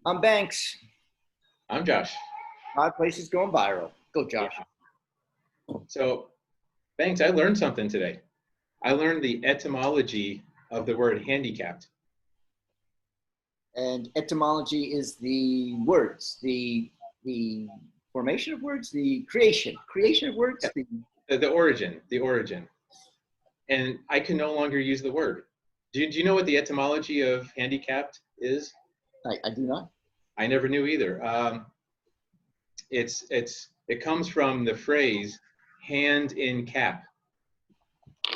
I'm Banks. I'm Josh. Odd Places Going Viral. Go, Josh. So, Banks, I learned something today. I learned the etymology of the word handicapped. And etymology is the words, the formation of words, the creation of words. The origin. And I can no longer use the word. Do you know what the etymology of handicapped is? I do not. I never knew either. It comes from the phrase "hand in cap."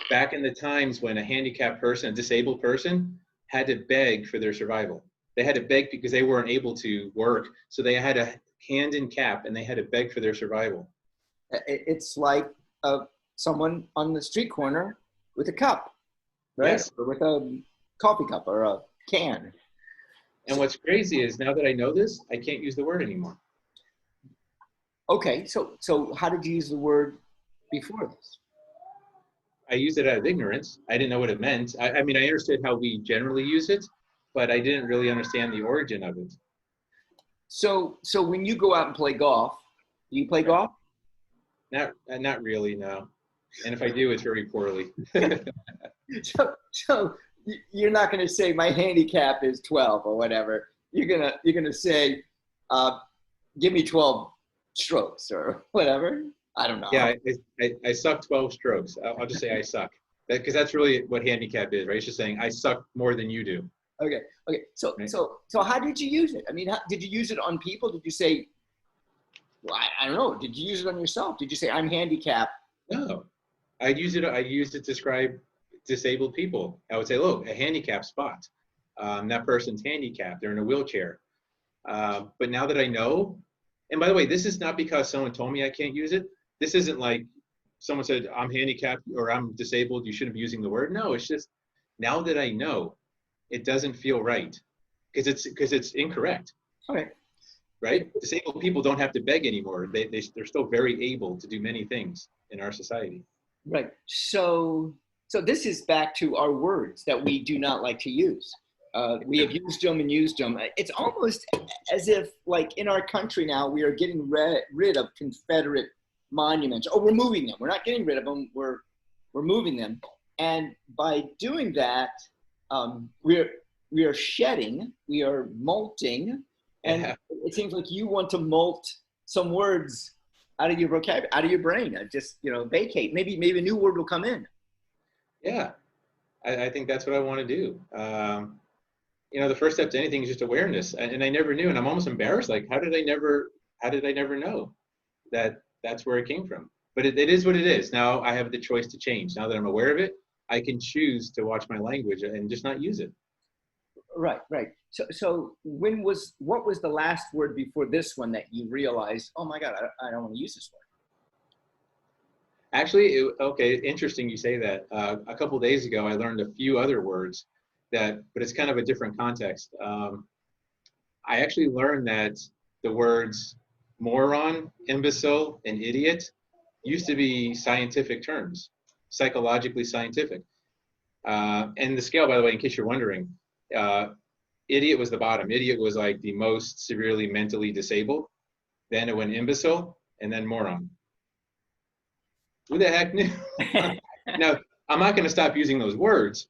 Back in the times when a handicapped person, a disabled person, had to beg for their survival. They had to beg because they weren't able to work, so they had a hand in cap and they had to beg for their survival. It's like someone on the street corner with a cup, right? Yes. Or with a coffee cup or a can. And what's crazy is now that I know this, I can't use the word anymore. Okay, so how did you use the word before this? I used it out of ignorance. I didn't know what it meant. I mean, I understood how we generally use it, but I didn't really understand the origin of it. So when you go out and play golf, do you play golf? Not really, no. And if I do, it's very poorly. So you're not going to say my handicap is 12 or whatever. You're gonna say, give me 12 strokes or whatever. I don't know. Yeah, I suck 12 strokes. I'll just say I suck. Because that's really what handicap is, right? It's just saying I suck more than you do. Okay. So Right? so how did you use it? I mean, did you use it on people? Did you say, well, I don't know. Did you use it on yourself? Did you say I'm handicapped? No, I use it to describe disabled people. I would say, look, a handicap spot. That person's handicapped. They're in a wheelchair. But now that I know, and by the way, this is not because someone told me I can't use it. This isn't like someone said I'm handicapped or I'm disabled. You shouldn't be using the word. No, it's just now that I know, it doesn't feel right because it's incorrect. Okay. Right? Disabled people don't have to beg anymore. They're still very able to do many things in our society. Right. So this is back to our words that we do not like to use. We have used them and used them. It's almost as if, like in our country now, we are getting rid of Confederate monuments. Oh, we're moving them. We're not getting rid of them. We're moving them. And by doing that, we are shedding. We are molting. And Yeah. it seems like you want to molt some words out of your vocabulary, out of your brain. Just vacate. Maybe a new word will come in. Yeah. I think that's what I want to do. The first step to anything is just awareness. And I never knew, and I'm almost embarrassed. Like, how did I never know that that's where it came from? But it is what it is. Now I have the choice to change. Now that I'm aware of it, I can choose to watch my language and just not use it. Right. So what was the last word before this one that you realized, oh my God, I don't want to use this word? Actually, okay, interesting you say that. A couple of days ago, I learned a few other words but it's kind of a different context. I actually learned that the words moron, imbecile, and idiot used to be scientific terms, psychologically scientific. And the scale, by the way, in case you're wondering, idiot was the bottom. Idiot was like the most severely mentally disabled. Then it went imbecile, and then moron. Who the heck knew? Now, I'm not going to stop using those words,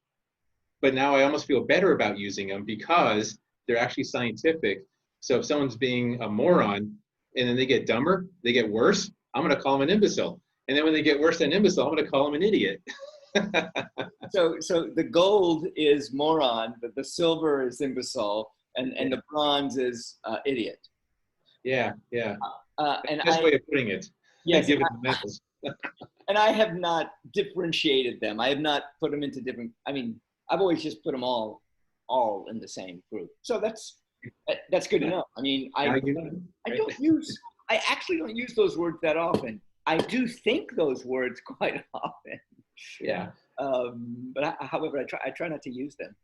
but now I almost feel better about using them because they're actually scientific. So if someone's being a moron and then they get dumber, they get worse, I'm going to call them an imbecile. And then when they get worse than imbecile, I'm going to call them an idiot. So the gold is moron, the silver is imbecile, and the bronze is idiot. Yeah. And Best way of putting it. Yes. Give it the medals. And I have not differentiated them. I have not put them into different. I mean, I've always just put them all in the same group. So that's good to know. I mean, I actually don't use those words that often. I do think those words quite often. Yeah. But however, I try not to use them.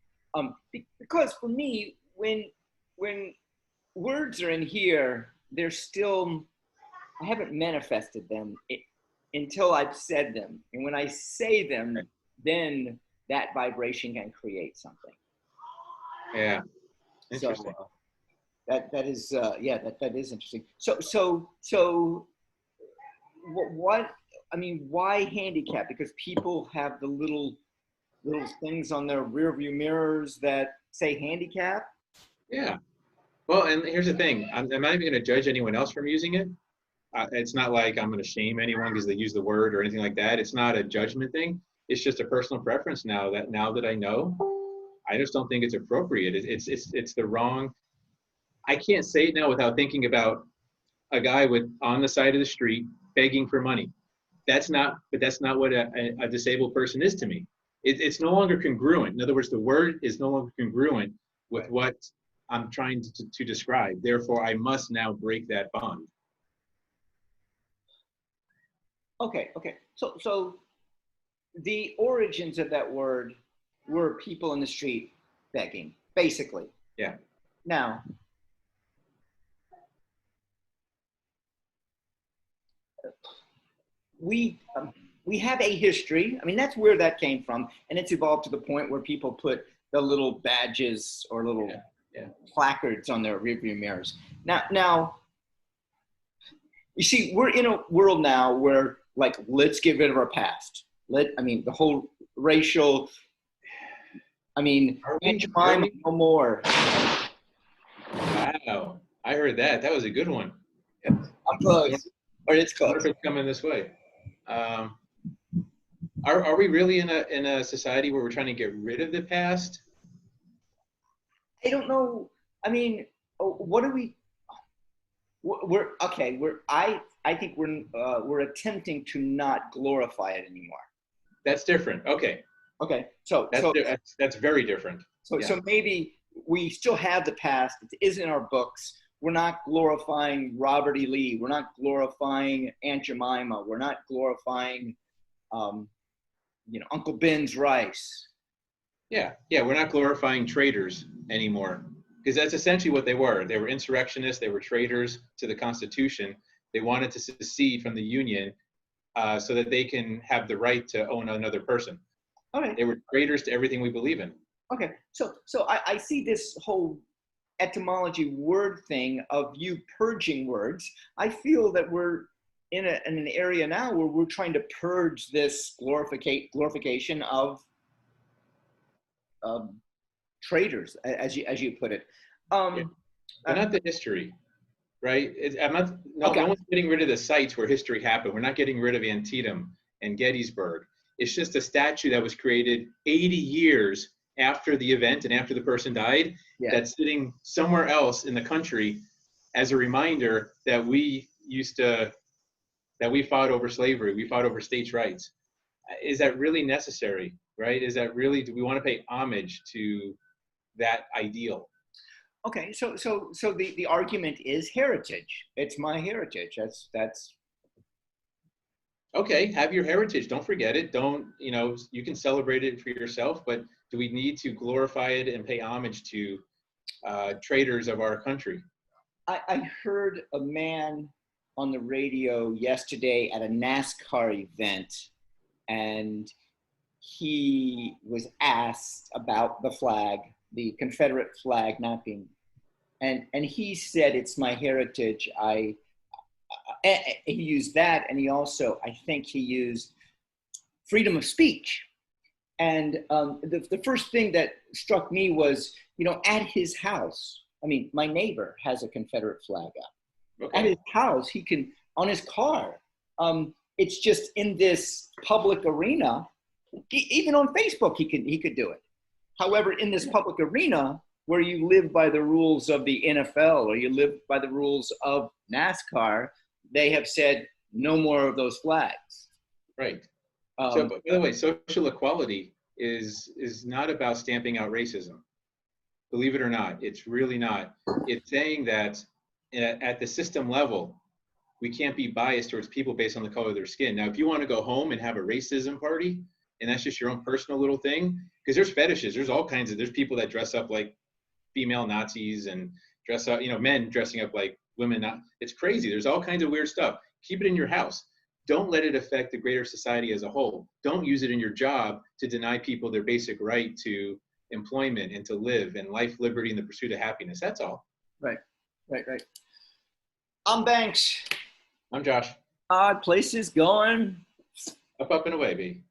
Because for me, when words are in here, they're still, I haven't manifested them until I've said them. And when I say them, then that vibration can create something. Yeah. Interesting. that is yeah, that is interesting. So what I mean, why handicap? Because people have the little things on their rear view mirrors that say handicap. Yeah. Well, and here's the thing. I'm not even going to judge anyone else from using it. It's not like I'm going to shame anyone because they use the word or anything like that. It's not a judgment thing. It's just a personal preference now that I know, I just don't think it's appropriate. It's the wrong. I can't say it now without thinking about a guy with on the side of the street begging for money. That's not what a disabled person is to me. It's no longer congruent. In other words, the word is no longer congruent with Right. what I'm trying to describe. Therefore, I must now break that bond. Okay. So the origins of that word were people in the street begging, basically. Yeah. Now, we we have a history. I mean, that's where that came from, and it's evolved to the point where people put the little badges or little Yeah. placards on their rearview mirrors. Now, you see, we're in a world now where, like, let's get rid of our past. I mean, the whole racial. I mean, Are Aunt we? Are Jemima, we? no more. Wow. I heard that. That was a good one. I'm I close, or it's wonder close. if it's coming this way. Um, are we really in a society where we're trying to get rid of the past? I don't know. I mean, what are we? We're okay. I think we're attempting to not glorify it anymore. That's different. Okay. Okay, so That's so that's very different. so Yeah. so maybe we still have the past. It is in our books. We're not glorifying Robert E. Lee. We're not glorifying Aunt Jemima. We're not glorifying, um, Uncle Ben's rice. Yeah. Yeah. We're not glorifying traitors anymore because that's essentially what they were. They were insurrectionists. They were traitors to the Constitution. They wanted to secede from the Union so that they can have the right to own another person. All right. They were traitors to everything we believe in. Okay. So I see this whole etymology word thing of you purging words. I feel that we're in an area now where we're trying to purge this glorification of um, traders, as you put it. Yeah. Um, But uh, not the history, right? I'm not. No okay. one's getting rid of the sites where history happened. We're not getting rid of Antietam and Gettysburg. It's just a statue that was created 80 years after the event and after the person died. Yeah. That's sitting somewhere else in the country as a reminder that we fought over slavery. We fought over states' rights. Is that really necessary? Right? Is that really? Do we want to pay homage to that ideal? Okay. So the argument is heritage. It's my heritage. That's Okay, have your heritage. Don't forget it. Don't, you can celebrate it for yourself, but do we need to glorify it and pay homage to traitors of our country? I heard a man on the radio yesterday at a NASCAR event, and he was asked about the flag, the Confederate flag not being, and he said, "It's my heritage." He used that, and he also, I think, he used freedom of speech. And the first thing that struck me was, at his house. I mean, my neighbor has a Confederate flag up. At his Okay, house, he can, on his car. It's just in this public arena. Even on Facebook, he could do it. However, in this public arena where you live by the rules of the NFL or you live by the rules of NASCAR, they have said no more of those flags. right. So, Um, by the way, social equality is not about stamping out racism. Believe it or not, it's really not. It's saying that at the system level, we can't be biased towards people based on the color of their skin. Now, if you want to go home and have a racism party, and that's just your own personal little thing, because there's fetishes, there's people that dress up like female Nazis and dress up, men dressing up like women. It's crazy. There's all kinds of weird stuff. Keep it in your house. Don't let it affect the greater society as a whole. Don't use it in your job to deny people their basic right to employment and to live and life, liberty, and the pursuit of happiness. That's all. right. Right, right. I'm Banks. I'm Josh. Odd places going. Up, up, and away, B.